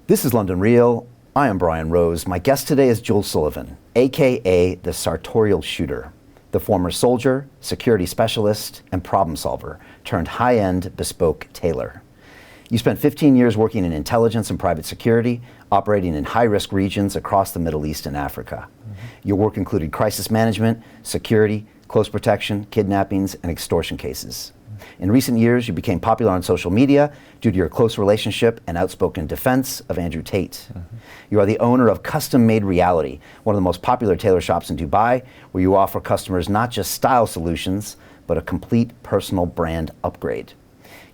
This is London Real. I am Brian Rose. My guest today is Joule Sullivan, aka the sartorial shooter, the former soldier, security specialist, and problem solver turned high-end bespoke tailor. You spent 15 years working in intelligence and private security, operating in high-risk regions across the Middle East and Africa. Your work included crisis management, security, close protection, kidnappings, and extortion cases. In recent years, you became popular on social media due to your close relationship and outspoken defense of Andrew Tate. You are the owner of Custom Made Reality, one of the most popular tailor shops in Dubai, where you offer customers not just style solutions, but a complete personal brand upgrade.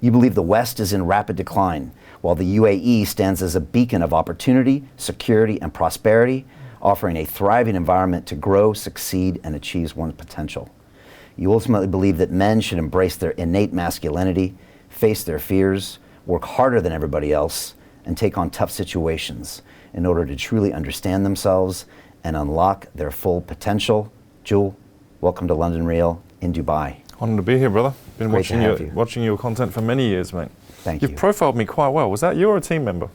You believe the West is in rapid decline, while the UAE stands as a beacon of opportunity, security, and prosperity, offering a thriving environment to grow, succeed, and achieve one's potential. You ultimately believe that men should embrace their innate masculinity, face their fears, work harder than everybody else, and take on tough situations in order to truly understand themselves and unlock their full potential. Joule, welcome to London Real in Dubai. Honored to be here, brother. Been Great watching your content for many years, mate. Thank you. You've profiled me quite well. Was that you or a team member?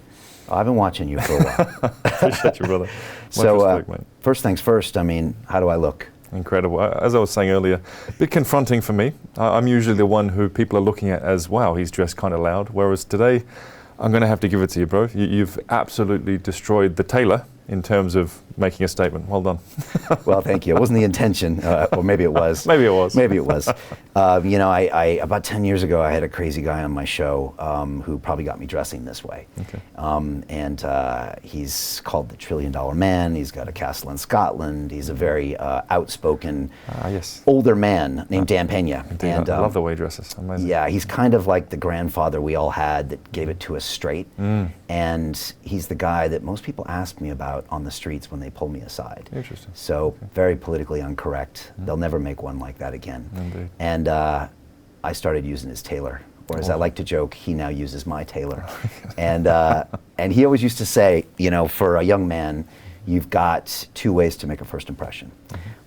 I've been watching you for a while. Appreciate you, brother. So, respect, mate. First things first, how do I look? Incredible. As I was saying earlier, a bit confronting for me. I'm usually the one who people are looking at as, wow, he's dressed kind of loud. Whereas today, I'm going to have to give it to you, bro. You've absolutely destroyed the tailor in terms of making a statement. Well done. Well, thank you. It wasn't the intention, or maybe it was. Maybe it was. Maybe it was. I about 10 years ago, I had a crazy guy on my show who probably got me dressing this way. Okay. He's called the $1 Trillion Man. He's got a castle in Scotland. He's a very outspoken, older man named Dan Pena. Indeed, and I love the way he dresses. Amazing. Yeah, he's kind of like the grandfather we all had that gave it to us straight. And he's the guy that most people ask me about on the streets when they pull me aside. Interesting. So very politically incorrect. They'll never make one like that again. Indeed. And I started using his tailor, or as I like to joke, he now uses my tailor. And he always used to say, for a young man, you've got two ways to make a first impression: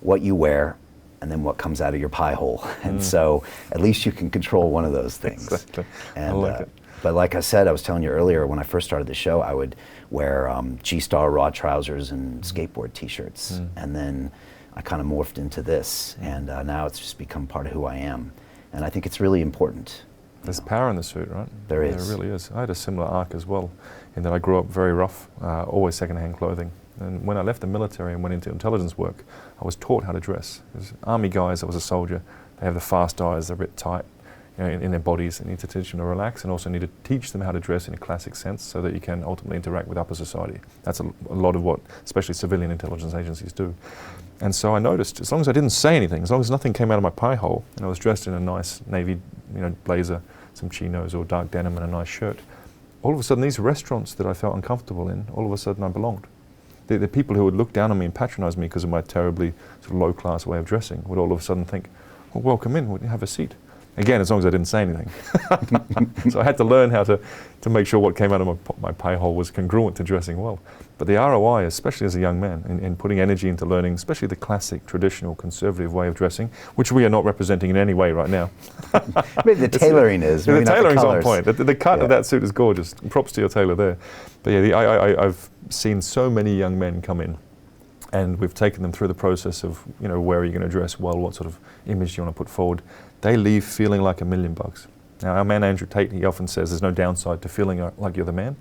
what you wear, and then what comes out of your pie hole. And so at least you can control one of those things. Exactly. And, I like it. But like I said, I was telling you earlier, when I first started the show, I would wear G-Star raw trousers and skateboard t-shirts. And then I kind of morphed into this. And now it's just become part of who I am. And I think it's really important. There's power in the suit, right? There is. There really is. I had a similar arc as well, in that I grew up very rough, always second-hand clothing. And when I left the military and went into intelligence work, I was taught how to dress. As army guys, I was a soldier. They have the fast eyes, they're a bit tight. In their bodies, they need to teach them to relax, and also need to teach them how to dress in a classic sense so that you can ultimately interact with upper society. That's a lot of what especially civilian intelligence agencies do. And so I noticed, as long as I didn't say anything, as long as nothing came out of my pie hole, and I was dressed in a nice navy blazer, some chinos or dark denim and a nice shirt, all of a sudden these restaurants that I felt uncomfortable in, all of a sudden I belonged. The people who would look down on me and patronize me because of my terribly sort of low-class way of dressing would all of a sudden think, well, welcome in, have a seat. Again, as long as I didn't say anything. So I had to learn how to make sure what came out of my pie hole was congruent to dressing well. But the ROI, especially as a young man, in putting energy into learning, especially the classic, traditional, conservative way of dressing, which we are not representing in any way right now. Maybe the tailoring is. The tailoring's on point. The cut of that suit is gorgeous. Props to your tailor there. But yeah, I've seen so many young men come in, and we've taken them through the process of, where are you going to dress well, what sort of image do you want to put forward. They leave feeling like $1 million. Now, our man Andrew Tate, he often says there's no downside to feeling like you're the man.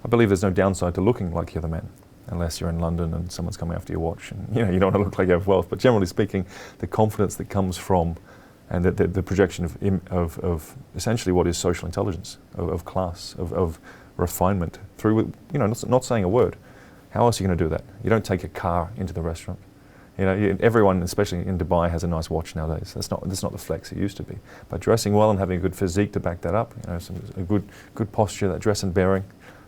I believe there's no downside to looking like you're the man, unless you're in London and someone's coming after your watch and you don't want to look like you have wealth. But generally speaking, the confidence that comes from and the projection of essentially what is social intelligence, of class, of refinement through, not saying a word. How else are you going to do that? You don't take a car into the restaurant. Everyone, especially in Dubai, has a nice watch nowadays. That's not the flex it used to be. But dressing well and having a good physique to back that up, a good posture, that dress and bearing,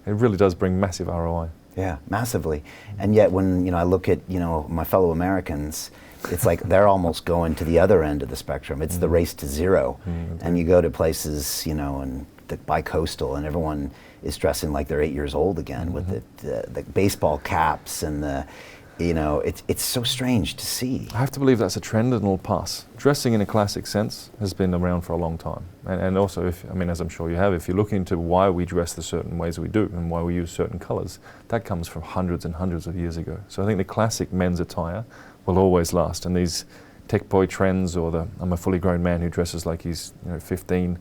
it really does bring massive ROI. Yeah, massively. And yet, when I look at my fellow Americans, it's like they're almost going to the other end of the spectrum. It's the race to zero. And you go to places, and the bi-coastal, and everyone is dressing like they're 8 years old again with the baseball caps and it's so strange to see. I have to believe that's a trend and it'll pass. Dressing in a classic sense has been around for a long time. And also, as I'm sure you have, if you look into why we dress the certain ways we do and why we use certain colours, that comes from hundreds and hundreds of years ago. So I think the classic men's attire will always last. And these tech boy trends, or I'm a fully grown man who dresses like he's 15,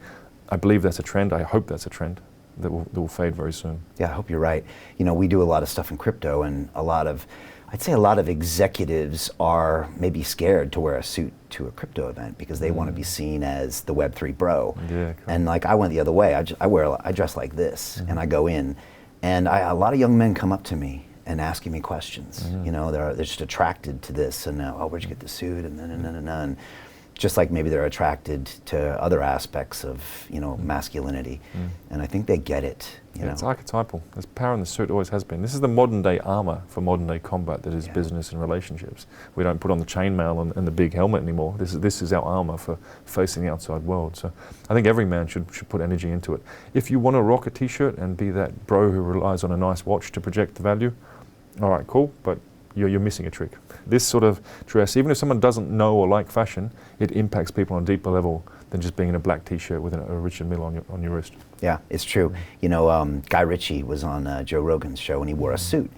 I believe that's a trend. I hope that's a trend that will fade very soon. Yeah, I hope you're right. We do a lot of stuff in crypto, and I'd say a lot of executives are maybe scared to wear a suit to a crypto event because they want to be seen as the Web3 bro. Yeah, cool. And I went the other way. I dress like this, and I go in, and a lot of young men come up to me and asking me questions. They're just attracted to this, and where'd you get the suit, and just like maybe they're attracted to other aspects of masculinity, and I think they get it. It's archetypal. There's power in the suit, always has been. This is the modern day armor for modern day combat that is business and relationships. We don't put on the chainmail and the big helmet anymore. This is our armor for facing the outside world. So I think every man should put energy into it. If you want to rock a t-shirt and be that bro who relies on a nice watch to project the value, all right, cool, but you're missing a trick. This sort of dress, even if someone doesn't know or like fashion, it impacts people on a deeper level than just being in a black t-shirt with a Richard Mille on your wrist. Yeah, it's true. Guy Ritchie was on Joe Rogan's show and he wore a suit.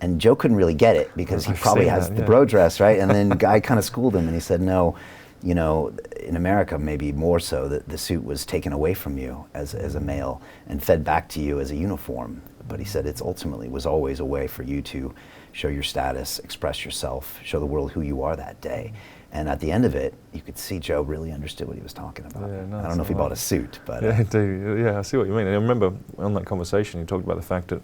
And Joe couldn't really get it because he probably has the bro dress, right? And then Guy kind of schooled him and he said, no, in America maybe more so, that the suit was taken away from you as a male and fed back to you as a uniform. But he said it's ultimately was always a way for you to show your status, express yourself, show the world who you are that day. And at the end of it, you could see Joe really understood what he was talking about. Yeah, no, I don't know if he bought a suit, but... Yeah, indeed. Yeah, I see what you mean. And I remember on that conversation, he talked about the fact that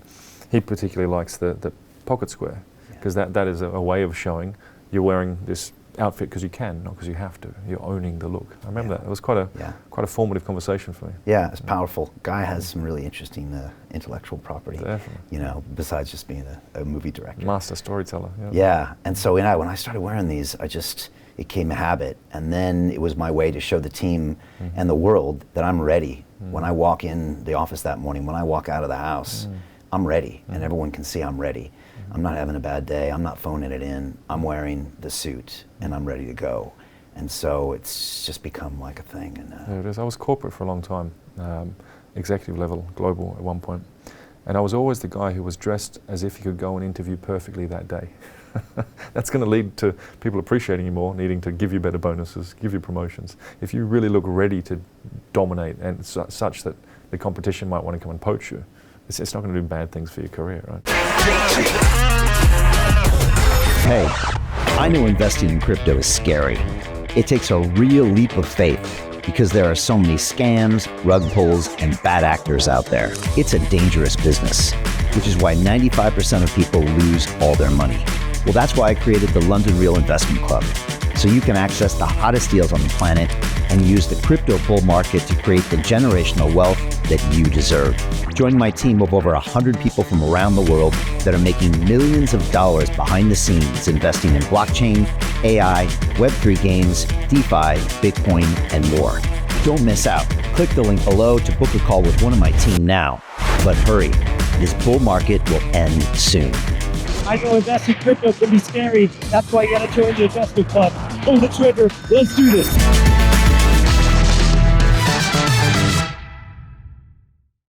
he particularly likes the pocket square, because that is a way of showing you're wearing this outfit because you can, not because you have to. You're owning the look. I remember that. It was quite a formative conversation for me. Yeah, it's powerful. Guy has some really interesting intellectual property. Definitely. Besides just being a movie director. Master storyteller. Yeah, and so when I started wearing these, it became a habit, and then it was my way to show the team and the world that I'm ready. When I walk in the office that morning, when I walk out of the house, I'm ready, and everyone can see I'm ready. I'm not having a bad day, I'm not phoning it in, I'm wearing the suit, and I'm ready to go. And so it's just become like a thing. And yeah, it is. I was corporate for a long time, executive level, global at one point. And I was always the guy who was dressed as if he could go and interview perfectly that day. That's going to lead to people appreciating you more, needing to give you better bonuses, give you promotions. If you really look ready to dominate and such that the competition might want to come and poach you, it's not going to do bad things for your career, right? Hey, I know investing in crypto is scary. It takes a real leap of faith because there are so many scams, rug pulls, and bad actors out there. It's a dangerous business, which is why 95% of people lose all their money. Well, that's why I created the London Real Investment Club, so you can access the hottest deals on the planet and use the crypto bull market to create the generational wealth that you deserve. Join my team of over 100 people from around the world that are making millions of dollars behind the scenes investing in blockchain, AI, Web3 games, DeFi, Bitcoin, and more. Don't miss out. Click the link below to book a call with one of my team now. But hurry, this bull market will end soon. I know investing in crypto can be scary. That's why you gotta join the investment club. Pull the trigger. Let's do this.